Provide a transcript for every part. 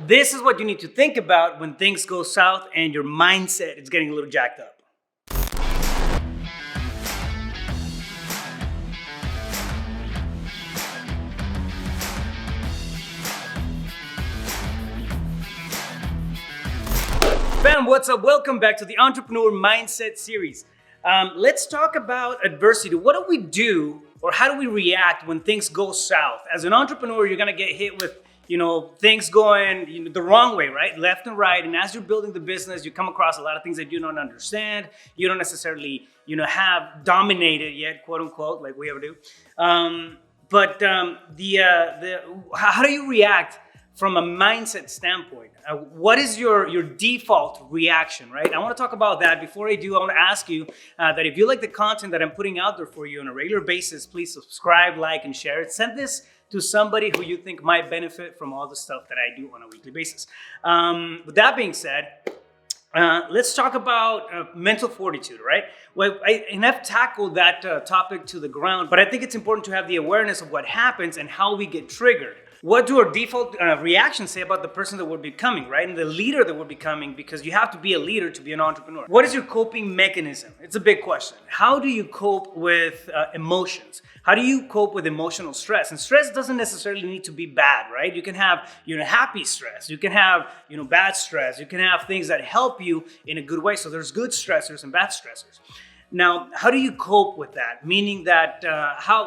This is what you need to think about when things go south and your mindset is getting a little jacked up. Fam, what's up? Welcome back to the Entrepreneur Mindset series. Let's talk about adversity. What do we do, or how do we react when things go south? As an entrepreneur, you're gonna get hit with things going the wrong way, right? Left and right. And as you're building the business, you come across a lot of things that you don't understand. You don't necessarily, have dominated yet, quote unquote, like we ever do. How do you react from a mindset standpoint? What is your default reaction, right? I want to talk about that. Before I do, I want to ask you that if you like the content that I'm putting out there for you on a regular basis, please subscribe, like, and share it. Send this to somebody who you think might benefit from all the stuff that I do on a weekly basis. With that being said, let's talk about mental fortitude, right? Well, I've tackled that topic to the ground, but I think it's important to have the awareness of what happens and how we get triggered. What do our default reactions say about the person that we're becoming, right? And the leader that we're becoming, because you have to be a leader to be an entrepreneur. What is your coping mechanism? It's a big question. How do you cope with emotions? How do you cope with emotional stress? And stress doesn't necessarily need to be bad, right? You can have, happy stress. You can have, bad stress. You can have things that help you in a good way. So there's good stressors and bad stressors. Now, how do you cope with that? Meaning that,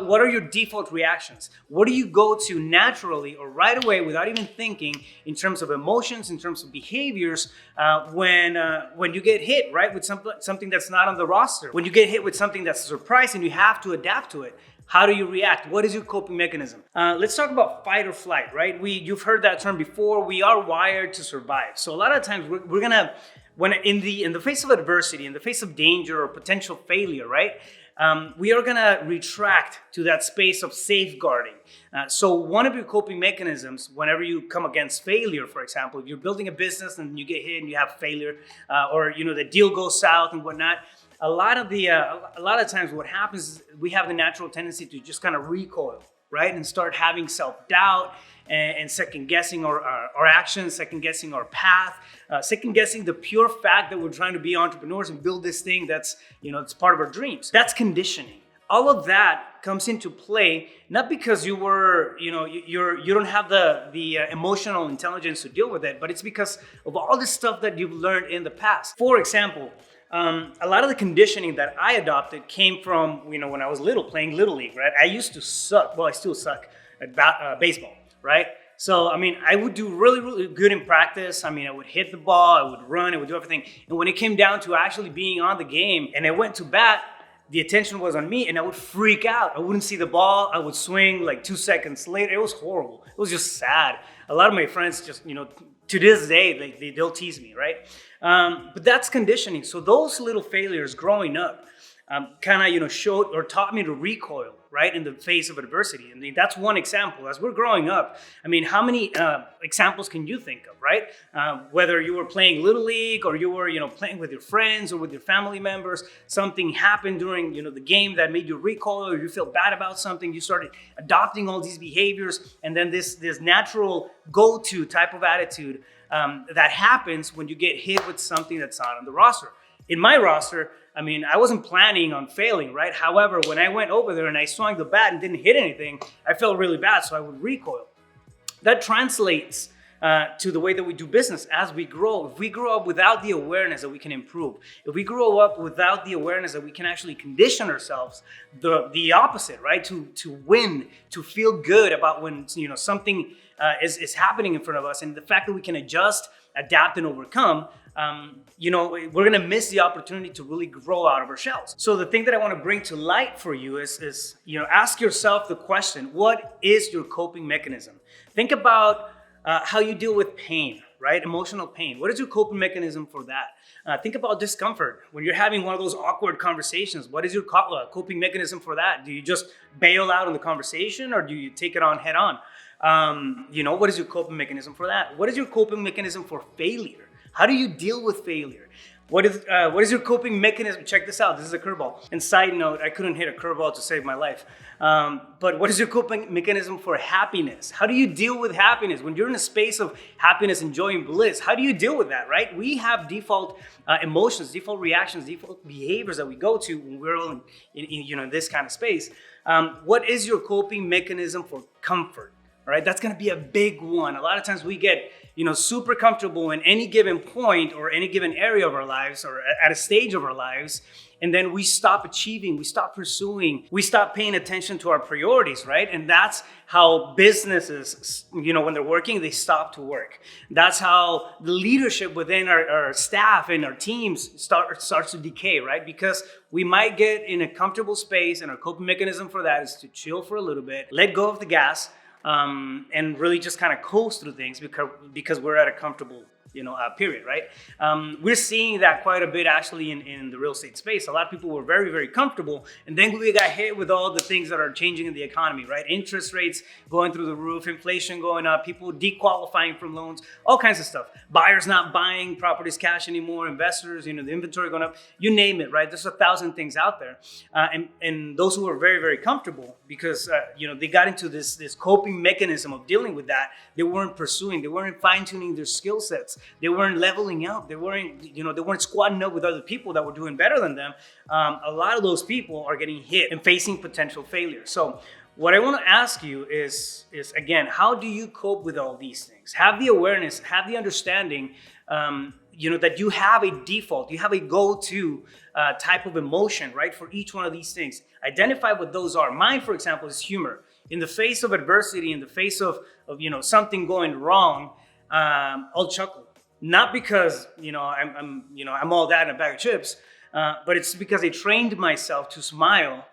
what are your default reactions? What do you go to naturally or right away without even thinking in terms of emotions, in terms of behaviors, when you get hit, right, with something that's not on the roster? When you get hit with something that's a surprise and you have to adapt to it, how do you react? What is your coping mechanism? Let's talk about fight or flight, right? You've heard that term before. We are wired to survive. So a lot of times we're gonna, when in the face of adversity, in the face of danger or potential failure, right? We are gonna retract to that space of safeguarding. So one of your coping mechanisms, whenever you come against failure, for example, if you're building a business and you get hit and you have failure, or the deal goes south and whatnot, a lot of times what happens is we have the natural tendency to just kind of recoil, right? And start having self-doubt and second-guessing our actions, second-guessing our path, second-guessing the pure fact that we're trying to be entrepreneurs and build this thing that's, it's part of our dreams. That's conditioning. All of that comes into play, not because you don't have the emotional intelligence to deal with it, but it's because of all the stuff that you've learned in the past. For example, a lot of the conditioning that I adopted came from, when I was little, playing Little League, right? I used to suck. Well, I still suck at baseball, right? So, I would do really, really good in practice. I would hit the ball, I would run, I would do everything. And when it came down to actually being on the game and I went to bat, the attention was on me and I would freak out. I wouldn't see the ball. I would swing like 2 seconds later. It was horrible. It was just sad. A lot of my friends just, to this day, they'll tease me, right? But that's conditioning. So those little failures growing up kind of, showed or taught me to recoil, right, in the face of adversity. And that's one example. As we're growing up, how many examples can you think of, right? Whether you were playing Little League or you were, playing with your friends or with your family members, something happened during, the game that made you recoil or you feel bad about something. You started adopting all these behaviors, and then this natural go-to type of attitude that happens when you get hit with something that's not on the roster. In my roster, I wasn't planning on failing, right? However, when I went over there and I swung the bat and didn't hit anything, I felt really bad, so I would recoil. That translates to the way that we do business as we grow. If we grow up without the awareness that we can improve, if we grow up without the awareness that we can actually condition ourselves, the opposite, right? To win, to feel good about when something is happening in front of us, and the fact that we can adjust, adapt, and overcome, we're gonna miss the opportunity to really grow out of our shells. So the thing that I want to bring to light for you is ask yourself the question: what is your coping mechanism? Think about how you deal with pain, right? Emotional pain. What is your coping mechanism for that? Think about discomfort. When you're having one of those awkward conversations, what is your coping mechanism for that? Do you just bail out on the conversation, or do you take it on head on? What is your coping mechanism for that? What is your coping mechanism for failure? How do you deal with failure? What is your coping mechanism? Check this out. This is a curveball. And side note, I couldn't hit a curveball to save my life. But what is your coping mechanism for happiness? How do you deal with happiness? When you're in a space of happiness, joy, and bliss, how do you deal with that, right? We have default emotions, default reactions, default behaviors that we go to when we're all in this kind of space. What is your coping mechanism for comfort? Right? That's going to be a big one. A lot of times we get, super comfortable in any given point or any given area of our lives or at a stage of our lives. And then we stop achieving, we stop pursuing, we stop paying attention to our priorities, right? And that's how businesses, when they're working, they stop to work. That's how the leadership within our staff and our teams starts to decay, right? Because we might get in a comfortable space, and our coping mechanism for that is to chill for a little bit, let go of the gas, and really just kind of coast through things because we're at a comfortable period, right? We're seeing that quite a bit actually in the real estate space. A lot of people were very, very comfortable, and then we got hit with all the things that are changing in the economy, right? Interest rates going through the roof, inflation going up, people dequalifying from loans, all kinds of stuff. Buyers not buying properties cash anymore, investors, the inventory going up, you name it, right? There's 1,000 things out there. And those who are very, very comfortable because, they got into this coping mechanism of dealing with that. They weren't pursuing, they weren't fine-tuning their skill sets. They weren't leveling up. They weren't squatting up with other people that were doing better than them. A lot of those people are getting hit and facing potential failure. So what I want to ask you is again, how do you cope with all these things? Have the awareness, have the understanding, that you have a default, you have a go-to type of emotion, right? For each one of these things. Identify what those are. Mine, for example, is humor. In the face of adversity, in the face of something going wrong, I'll chuckle. Not because I'm all that in a bag of chips, but it's because I trained myself to smile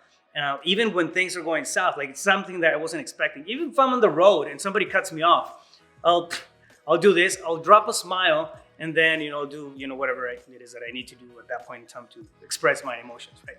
even when things are going south. Like it's something that I wasn't expecting. Even if I'm on the road and somebody cuts me off, I'll do this. I'll drop a smile and then do whatever it is that I need to do at that point in time to express my emotions, right?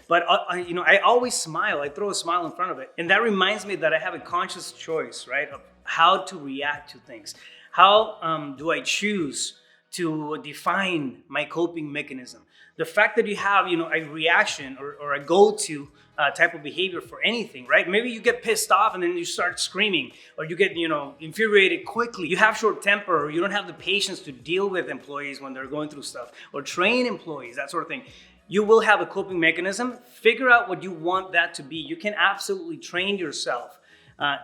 But I always smile. I throw a smile in front of it, and that reminds me that I have a conscious choice, right, of how to react to things. How do I choose to define my coping mechanism? The fact that you have, a reaction or a go-to type of behavior for anything, right? Maybe you get pissed off and then you start screaming, or you get, infuriated quickly. You have short temper, or you don't have the patience to deal with employees when they're going through stuff, or train employees, that sort of thing. You will have a coping mechanism. Figure out what you want that to be. You can absolutely train yourself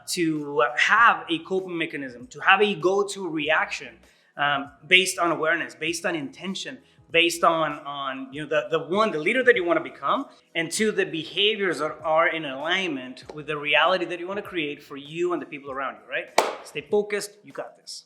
to have a coping mechanism, to have a go-to reaction based on awareness, based on intention, based on the leader that you want to become, and two, the behaviors that are in alignment with the reality that you want to create for you and the people around you, right? Stay focused. You got this.